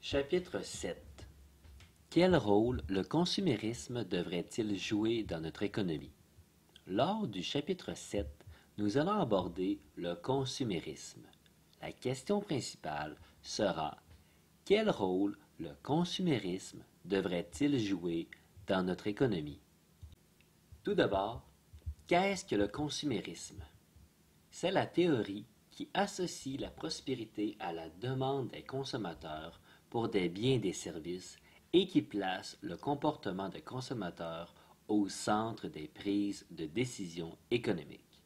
Chapitre 7. Quel rôle le consumérisme devrait-il jouer dans notre économie? Lors du chapitre 7, nous allons aborder le consumérisme. La question principale sera: quel rôle le consumérisme devrait-il jouer dans notre économie? Tout d'abord, qu'est-ce que le consumérisme? C'est la théorie qui associe la prospérité à la demande des consommateurs pour des biens et des services et qui place le comportement des consommateurs au centre des prises de décisions économiques.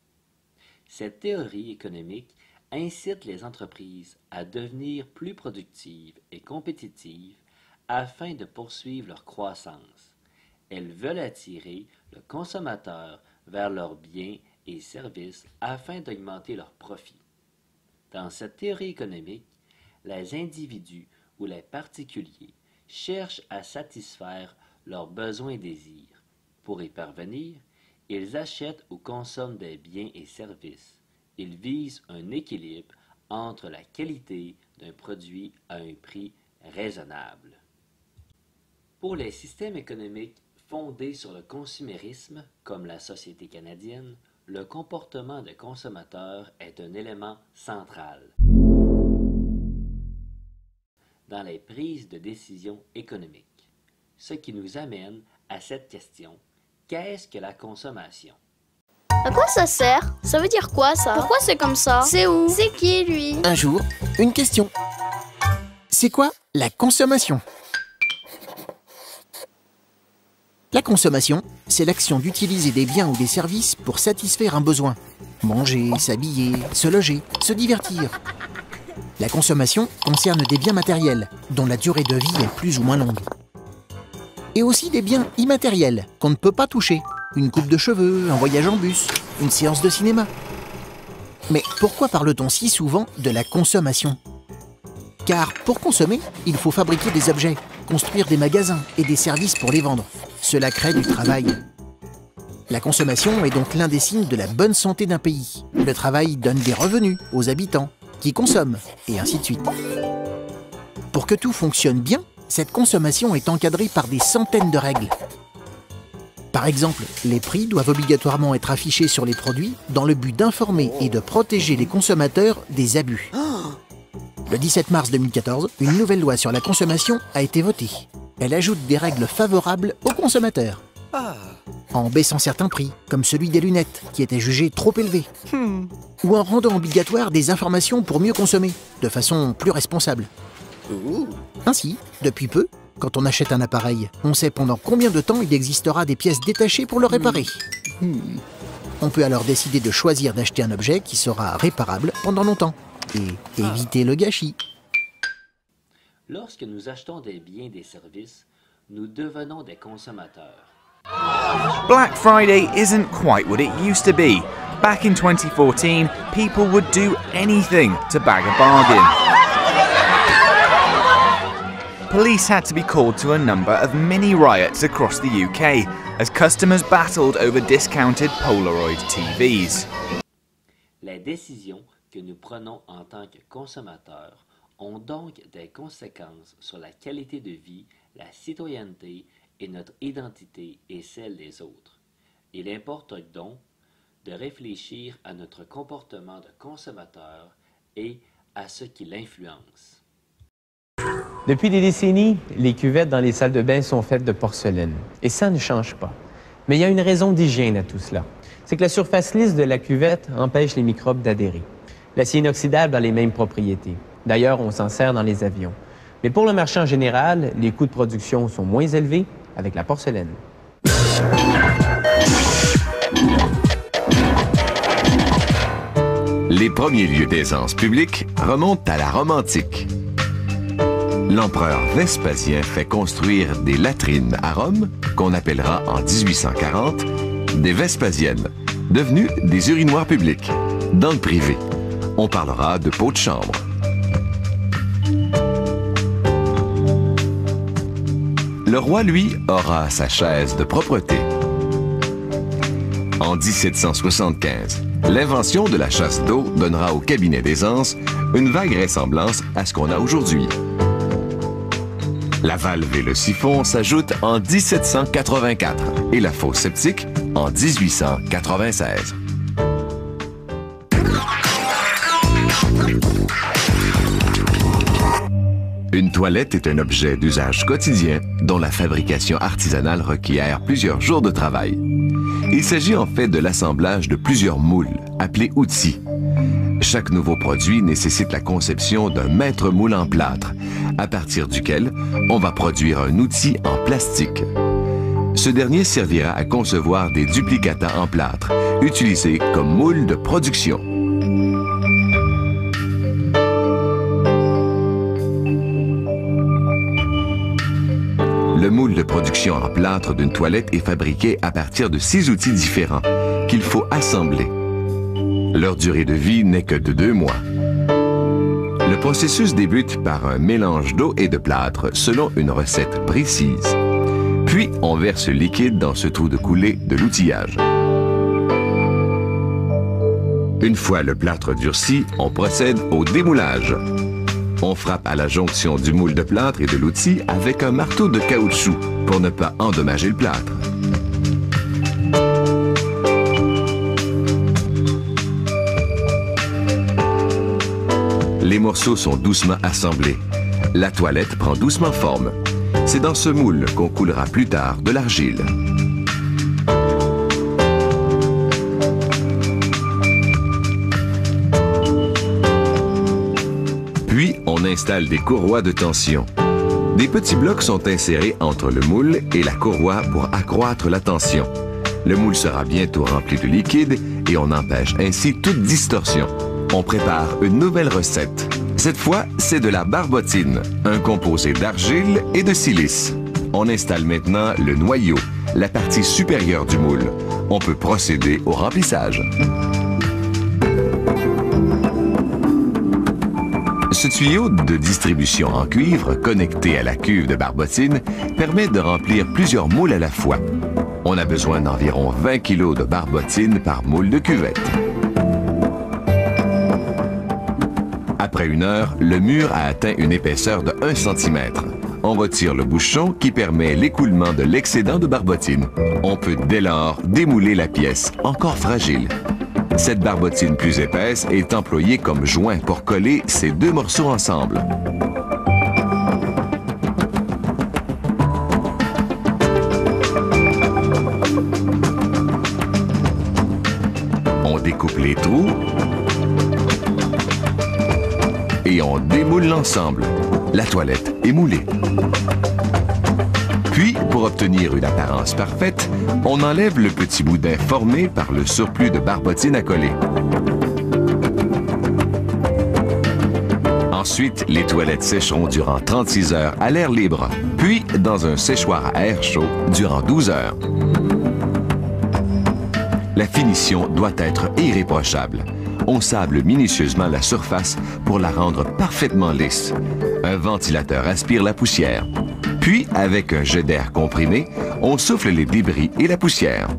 Cette théorie économique incite les entreprises à devenir plus productives et compétitives afin de poursuivre leur croissance. Elles veulent attirer le consommateur vers leurs biens et services afin d'augmenter leurs profits. Dans cette théorie économique, les individus ou les particuliers cherchent à satisfaire leurs besoins et désirs. Pour y parvenir, ils achètent ou consomment des biens et services. Ils visent un équilibre entre la qualité d'un produit à un prix raisonnable. Pour les systèmes économiques fondés sur le consumérisme, comme la société canadienne, le comportement des consommateurs est un élément central dans les prises de décisions économiques. Ce qui nous amène à cette question: qu'est-ce que la consommation? À quoi ça sert? Ça veut dire quoi ça? Pourquoi c'est comme ça? C'est où? C'est qui lui? Un jour, une question. C'est quoi la consommation? La consommation, c'est l'action d'utiliser des biens ou des services pour satisfaire un besoin. Manger, s'habiller, se loger, se divertir. La consommation concerne des biens matériels, dont la durée de vie est plus ou moins longue. Et aussi des biens immatériels, qu'on ne peut pas toucher. Une coupe de cheveux, un voyage en bus, une séance de cinéma. Mais pourquoi parle-t-on si souvent de la consommation? Car pour consommer, il faut fabriquer des objets, construire des magasins et des services pour les vendre. Cela crée du travail. La consommation est donc l'un des signes de la bonne santé d'un pays. Le travail donne des revenus aux habitants, qui consomment, et ainsi de suite. Pour que tout fonctionne bien, cette consommation est encadrée par des centaines de règles. Par exemple, les prix doivent obligatoirement être affichés sur les produits dans le but d'informer et de protéger les consommateurs des abus. Le 17 mars 2014, une nouvelle loi sur la consommation a été votée. Elle ajoute des règles favorables aux consommateurs. En baissant certains prix, comme celui des lunettes, qui étaient jugés trop élevés. Ou en rendant obligatoire des informations pour mieux consommer, de façon plus responsable. Ainsi, depuis peu, quand on achète un appareil, on sait pendant combien de temps il existera des pièces détachées pour le réparer. On peut alors décider de choisir d'acheter un objet qui sera réparable pendant longtemps et éviter le gâchis. Lorsque nous achetons des biens et des services, nous devenons des consommateurs. Black Friday isn't quite what it used to be. Back in 2014, people would do anything to bag a bargain. Police had to be called to a number of mini riots across the UK as customers battled over discounted Polaroid TVs. Les décisions que nous prenons en tant que consommateurs ont donc des conséquences sur la qualité de vie, la citoyenneté et notre identité et celle des autres. Il importe donc de réfléchir à notre comportement de consommateur et à ce qui l'influence. Depuis des décennies, les cuvettes dans les salles de bain sont faites de porcelaine. Et ça ne change pas. Mais il y a une raison d'hygiène à tout cela. C'est que la surface lisse de la cuvette empêche les microbes d'adhérer. L'acier inoxydable a les mêmes propriétés. D'ailleurs, on s'en sert dans les avions. Mais pour le marché en général, les coûts de production sont moins élevés avec la porcelaine. Les premiers lieux d'aisance publique remontent à la Rome antique. L'empereur Vespasien fait construire des latrines à Rome, qu'on appellera en 1840 des Vespasiennes, devenues des urinoirs publics. Dans le privé, on parlera de pots de chambre. Le roi, lui, aura sa chaise de propreté. En 1775, l'invention de la chasse d'eau donnera au cabinet d'aisance une vague ressemblance à ce qu'on a aujourd'hui. La valve et le siphon s'ajoutent en 1784 et la fosse septique en 1896. Une toilette est un objet d'usage quotidien dont la fabrication artisanale requiert plusieurs jours de travail. Il s'agit en fait de l'assemblage de plusieurs moules, appelés outils. Chaque nouveau produit nécessite la conception d'un maître moule en plâtre, à partir duquel on va produire un outil en plastique. Ce dernier servira à concevoir des duplicata en plâtre, utilisés comme moule de production. Le moule de production en plâtre d'une toilette est fabriqué à partir de 6 outils différents qu'il faut assembler. Leur durée de vie n'est que de 2 mois. Le processus débute par un mélange d'eau et de plâtre selon une recette précise. Puis, on verse le liquide dans ce trou de coulée de l'outillage. Une fois le plâtre durci, on procède au démoulage. On frappe à la jonction du moule de plâtre et de l'outil avec un marteau de caoutchouc pour ne pas endommager le plâtre. Les morceaux sont doucement assemblés. La toilette prend doucement forme. C'est dans ce moule qu'on coulera plus tard de l'argile. Puis, on installe des courroies de tension. Des petits blocs sont insérés entre le moule et la courroie pour accroître la tension. Le moule sera bientôt rempli de liquide et on empêche ainsi toute distorsion. On prépare une nouvelle recette. Cette fois, c'est de la barbotine, un composé d'argile et de silice. On installe maintenant le noyau, la partie supérieure du moule. On peut procéder au remplissage. Ce tuyau de distribution en cuivre connecté à la cuve de barbotine permet de remplir plusieurs moules à la fois. On a besoin d'environ 20 kg de barbotine par moule de cuvette. Après 1 heure, le mur a atteint une épaisseur de 1 cm. On retire le bouchon qui permet l'écoulement de l'excédent de barbotine. On peut dès lors démouler la pièce, encore fragile. Cette barbotine plus épaisse est employée comme joint pour coller ces 2 morceaux ensemble. On découpe les trous et on démoule l'ensemble. La toilette est moulée. Puis, pour obtenir une apparence parfaite, on enlève le petit boudin formé par le surplus de barbotine à coller. Ensuite, les toilettes sécheront durant 36 heures à l'air libre, puis dans un séchoir à air chaud durant 12 heures. La finition doit être irréprochable. On sable minutieusement la surface pour la rendre parfaitement lisse. Un ventilateur aspire la poussière. Puis, avec un jet d'air comprimé, on souffle les débris et la poussière.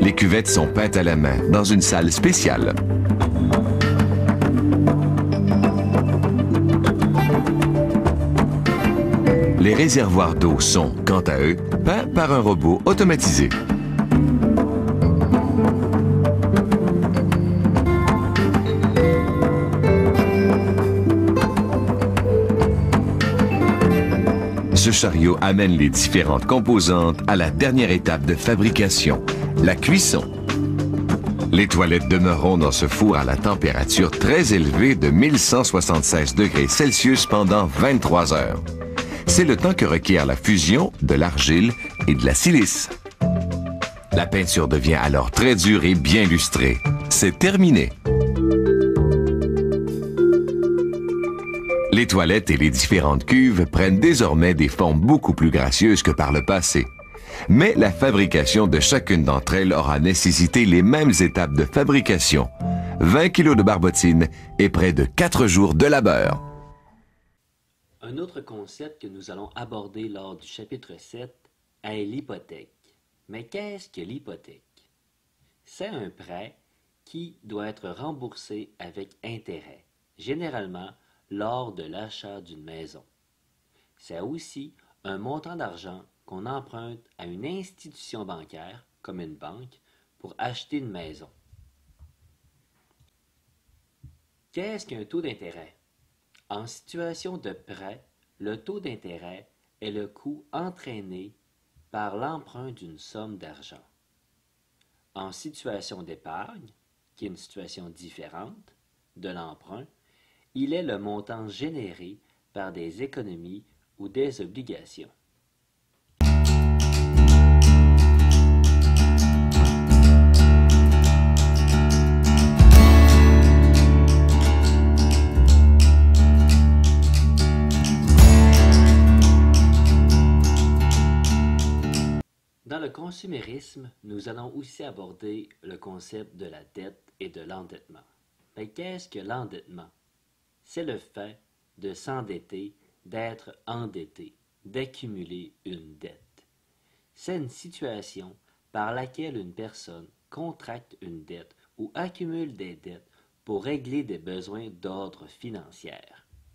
Les cuvettes sont peintes à la main dans une salle spéciale. Les réservoirs d'eau sont, quant à eux, peints par un robot automatisé. Ce chariot amène les différentes composantes à la dernière étape de fabrication, la cuisson. Les toilettes demeureront dans ce four à la température très élevée de 1176 degrés Celsius pendant 23 heures. C'est le temps que requiert la fusion de l'argile et de la silice. La peinture devient alors très dure et bien lustrée. C'est terminé. Les toilettes et les différentes cuves prennent désormais des formes beaucoup plus gracieuses que par le passé. Mais la fabrication de chacune d'entre elles aura nécessité les mêmes étapes de fabrication. 20 kg de barbotine et près de 4 jours de labeur. Un autre concept que nous allons aborder lors du chapitre 7 est l'hypothèque. Mais qu'est-ce que l'hypothèque? C'est un prêt qui doit être remboursé avec intérêt, généralement lors de l'achat d'une maison. C'est aussi un montant d'argent qu'on emprunte à une institution bancaire, comme une banque, pour acheter une maison. Qu'est-ce qu'un taux d'intérêt? En situation de prêt, le taux d'intérêt est le coût entraîné par l'emprunt d'une somme d'argent. En situation d'épargne, qui est une situation différente de l'emprunt, il est le montant généré par des économies ou des obligations. Dans le consumérisme, nous allons aussi aborder le concept de la dette et de l'endettement. Mais qu'est-ce que l'endettement? C'est le fait de s'endetter, d'être endetté, d'accumuler une dette. C'est une situation par laquelle une personne contracte une dette ou accumule des dettes pour régler des besoins d'ordre financier.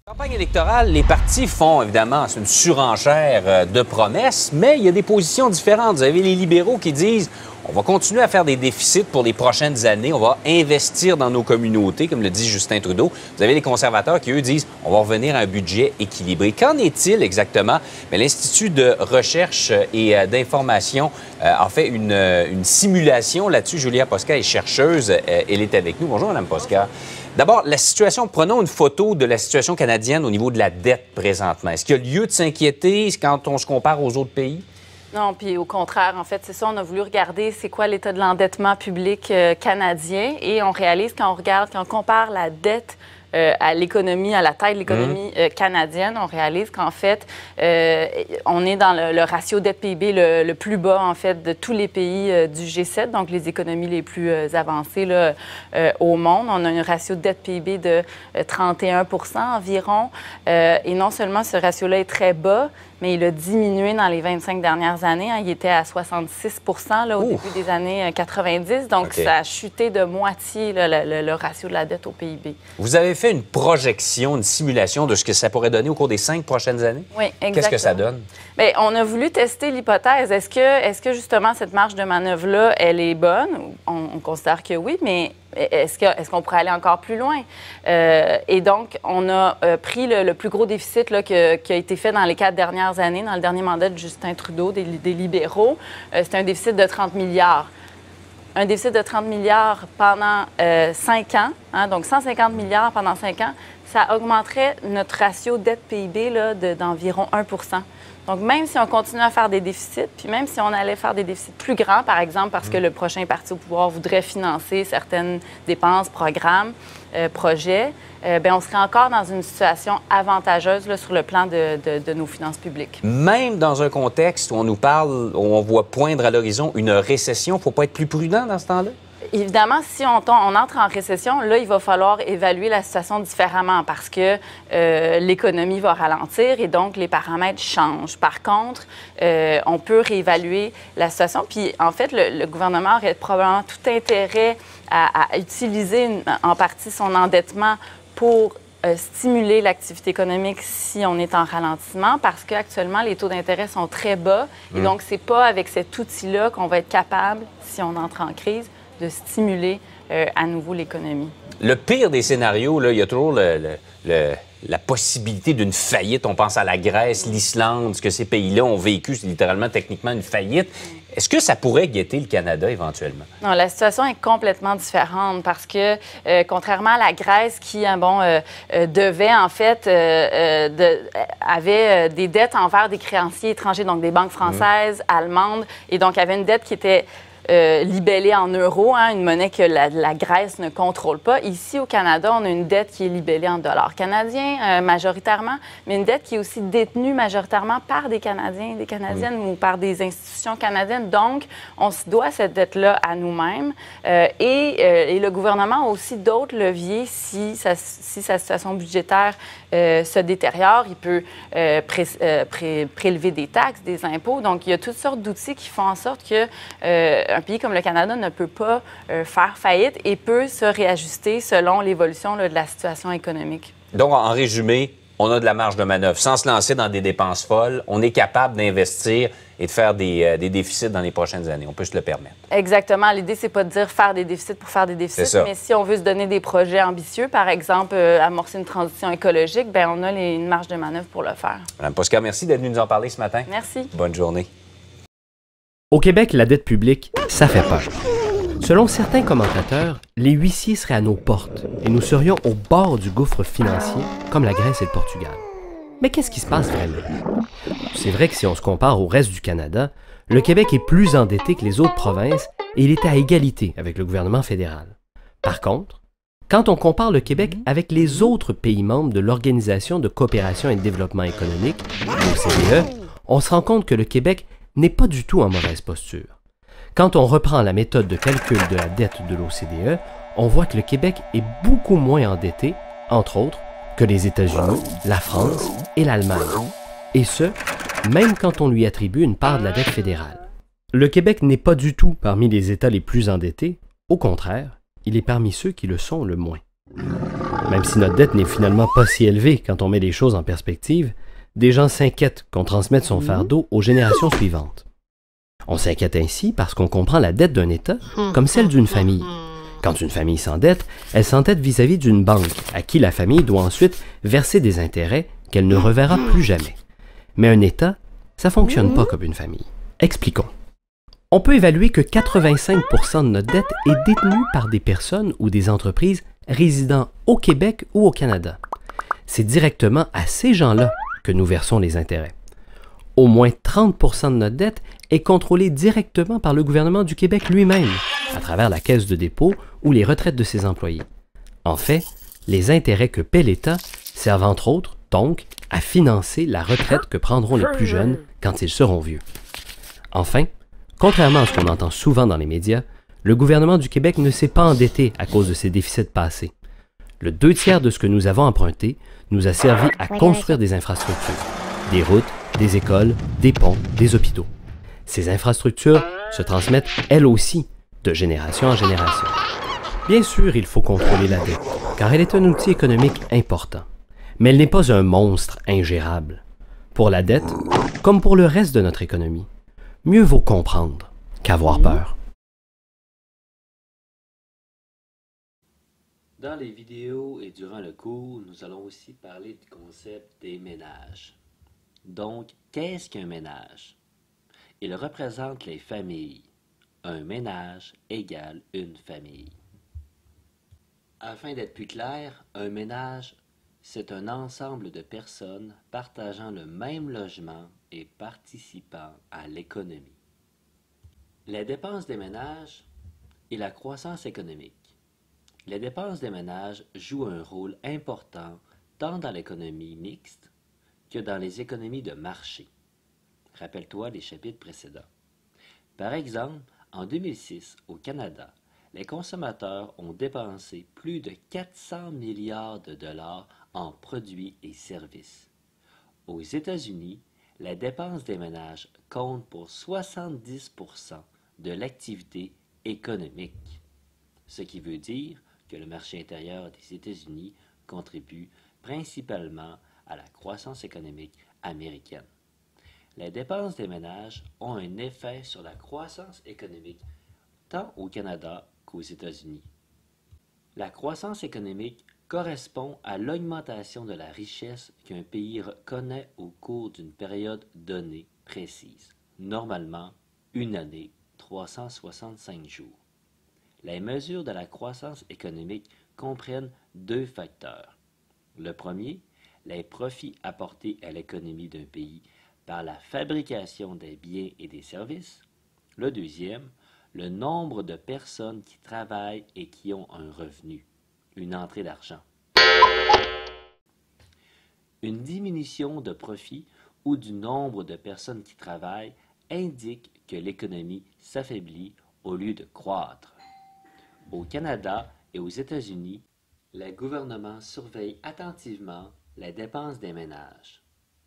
Campagne électorale, les partis font évidemment une surenchère de promesses, mais il y a des positions différentes. Vous avez les libéraux qui disent on va continuer à faire des déficits pour les prochaines années, on va investir dans nos communautés, comme le dit Justin Trudeau. Vous avez les conservateurs qui, eux, disent on va revenir à un budget équilibré. Qu'en est-il exactement? L'Institut de recherche et d'information a fait une simulation là-dessus. Julia Posca est chercheuse, elle est avec nous. Bonjour, Mme Posca. D'abord, la situation, prenons une photo de la situation canadienne au niveau de la dette présentement. Est-ce qu'il y a lieu de s'inquiéter quand on se compare aux autres pays? Non, puis au contraire, en fait, c'est ça, on a voulu regarder c'est quoi l'état de l'endettement public canadien et on réalise quand on regarde, quand on compare la dette à l'économie, à la taille de l'économie canadienne, on réalise qu'en fait, on est dans le ratio dette-PIB le plus bas, en fait, de tous les pays du G7, donc les économies les plus avancées là, au monde. On a un ratio de dette-PIB de 31 environ. Et non seulement ce ratio-là est très bas, mais il a diminué dans les 25 dernières années. Hein. Il était à 66 là, au début des années 90. Donc, ça a chuté de moitié là, le ratio de la dette au PIB. Vous avez fait une projection, une simulation de ce que ça pourrait donner au cours des 5 prochaines années? Oui, exactement. Qu'est-ce que ça donne? Bien, on a voulu tester l'hypothèse. Est-ce que justement cette marge de manœuvre-là, elle est bonne? On considère que oui, mais est-ce qu'on pourrait aller encore plus loin? Et donc, on a pris le plus gros déficit là, qui a été fait dans les 4 dernières années, dans le dernier mandat de Justin Trudeau, des libéraux. C'est un déficit de 30 milliards. Un déficit de 30 milliards pendant 5 ans, hein, donc 150 milliards pendant 5 ans, ça augmenterait notre ratio dette-PIB d'environ 1 Donc, même si on continue à faire des déficits, puis même si on allait faire des déficits plus grands, par exemple, parce que le prochain parti au pouvoir voudrait financer certaines dépenses, programmes, projets, bien, on serait encore dans une situation avantageuse là, sur le plan de nos finances publiques. Même dans un contexte où on nous parle, où on voit poindre à l'horizon une récession, il ne faut pas être plus prudent dans ce temps-là? Évidemment, si on entre en récession, là, il va falloir évaluer la situation différemment parce que l'économie va ralentir et donc les paramètres changent. Par contre, on peut réévaluer la situation. Puis, en fait, le gouvernement aurait probablement tout intérêt à utiliser en partie son endettement pour stimuler l'activité économique si on est en ralentissement parce qu'actuellement, les taux d'intérêt sont très bas. Et donc, c'est pas avec cet outil-là qu'on va être capable, si on entre en crise, de stimuler à nouveau l'économie. Le pire des scénarios, là, il y a toujours la possibilité d'une faillite. On pense à la Grèce, l'Islande, ce que ces pays-là ont vécu, c'est littéralement techniquement une faillite. Est-ce que ça pourrait guetter le Canada éventuellement? Non, la situation est complètement différente parce que, contrairement à la Grèce qui, devait, en fait, avait des dettes envers des créanciers étrangers, donc des banques françaises, allemandes, et donc avait une dette qui était libellée en euros, hein, une monnaie que la Grèce ne contrôle pas. Ici, au Canada, on a une dette qui est libellée en dollars canadiens majoritairement, mais une dette qui est aussi détenue majoritairement par des Canadiens, des Canadiennes ou par des institutions canadiennes. Donc, on se doit cette dette-là à nous-mêmes. Et le gouvernement a aussi d'autres leviers si sa situation budgétaire se détériore. Il peut prélever des taxes, des impôts. Donc, il y a toutes sortes d'outils qui font en sorte que un pays comme le Canada ne peut pas faire faillite et peut se réajuster selon l'évolution de la situation économique. Donc, en résumé, on a de la marge de manœuvre. Sans se lancer dans des dépenses folles, on est capable d'investir et de faire des déficits dans les prochaines années. On peut se le permettre. Exactement. L'idée, c'est pas de dire faire des déficits pour faire des déficits, mais si on veut se donner des projets ambitieux, par exemple, amorcer une transition écologique, bien, on a une marge de manœuvre pour le faire. Mme Posca, merci d'être venue nous en parler ce matin. Merci. Bonne journée. Au Québec, la dette publique, ça fait peur. Selon certains commentateurs, les huissiers seraient à nos portes et nous serions au bord du gouffre financier, comme la Grèce et le Portugal. Mais qu'est-ce qui se passe vraiment? C'est vrai que si on se compare au reste du Canada, le Québec est plus endetté que les autres provinces et il est à égalité avec le gouvernement fédéral. Par contre, quand on compare le Québec avec les autres pays membres de l'Organisation de coopération et de développement économique, l'OCDE, on se rend compte que le Québec n'est pas du tout en mauvaise posture. Quand on reprend la méthode de calcul de la dette de l'OCDE, on voit que le Québec est beaucoup moins endetté, entre autres, que les États-Unis, la France et l'Allemagne. Et ce, même quand on lui attribue une part de la dette fédérale. Le Québec n'est pas du tout parmi les États les plus endettés, au contraire, il est parmi ceux qui le sont le moins. Même si notre dette n'est finalement pas si élevée quand on met les choses en perspective, des gens s'inquiètent qu'on transmette son fardeau aux générations suivantes. On s'inquiète ainsi parce qu'on comprend la dette d'un État comme celle d'une famille. Quand une famille s'endette, elle s'endette vis-à-vis d'une banque à qui la famille doit ensuite verser des intérêts qu'elle ne reverra plus jamais. Mais un État, ça ne fonctionne pas comme une famille. Expliquons. On peut évaluer que 85% de notre dette est détenue par des personnes ou des entreprises résidant au Québec ou au Canada. C'est directement à ces gens-là que nous versons les intérêts. Au moins 30% de notre dette est contrôlée directement par le gouvernement du Québec lui-même, à travers la caisse de dépôt ou les retraites de ses employés. En fait, les intérêts que paie l'État servent entre autres, donc, à financer la retraite que prendront les plus jeunes quand ils seront vieux. Enfin, contrairement à ce qu'on entend souvent dans les médias, le gouvernement du Québec ne s'est pas endetté à cause de ses déficits passés. Le 2/3 de ce que nous avons emprunté nous a servi à construire des infrastructures, des routes, des écoles, des ponts, des hôpitaux. Ces infrastructures se transmettent elles aussi de génération en génération. Bien sûr, il faut contrôler la dette, car elle est un outil économique important. Mais elle n'est pas un monstre ingérable. Pour la dette, comme pour le reste de notre économie, mieux vaut comprendre qu'avoir peur. Dans les vidéos et durant le cours, nous allons aussi parler du concept des ménages. Donc, qu'est-ce qu'un ménage? Il représente les familles. Un ménage égale une famille. Afin d'être plus clair, un ménage, c'est un ensemble de personnes partageant le même logement et participant à l'économie. Les dépenses des ménages et la croissance économique. Les dépenses des ménages jouent un rôle important tant dans l'économie mixte que dans les économies de marché. Rappelle-toi les chapitres précédents. Par exemple, en 2006, au Canada, les consommateurs ont dépensé plus de 400 milliards de dollars en produits et services. Aux États-Unis, les dépenses des ménages comptent pour 70% de l'activité économique, ce qui veut dire que le marché intérieur des États-Unis contribue principalement à la croissance économique américaine. Les dépenses des ménages ont un effet sur la croissance économique tant au Canada qu'aux États-Unis. La croissance économique correspond à l'augmentation de la richesse qu'un pays connaît au cours d'une période donnée précise, normalement une année, 365 jours. Les mesures de la croissance économique comprennent deux facteurs. Le premier, les profits apportés à l'économie d'un pays par la fabrication des biens et des services. Le deuxième, le nombre de personnes qui travaillent et qui ont un revenu, une entrée d'argent. Une diminution de profit ou du nombre de personnes qui travaillent indique que l'économie s'affaiblit au lieu de croître. Au Canada et aux États-Unis, les gouvernements surveillent attentivement les dépenses des ménages.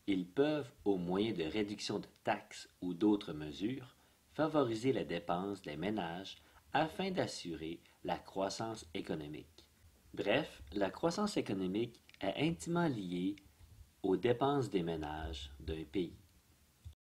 Ils peuvent, au moyen de réduction de taxes ou d'autres mesures, favoriser les dépenses des ménages afin d'assurer la croissance économique. Bref, la croissance économique est intimement liée aux dépenses des ménages d'un pays.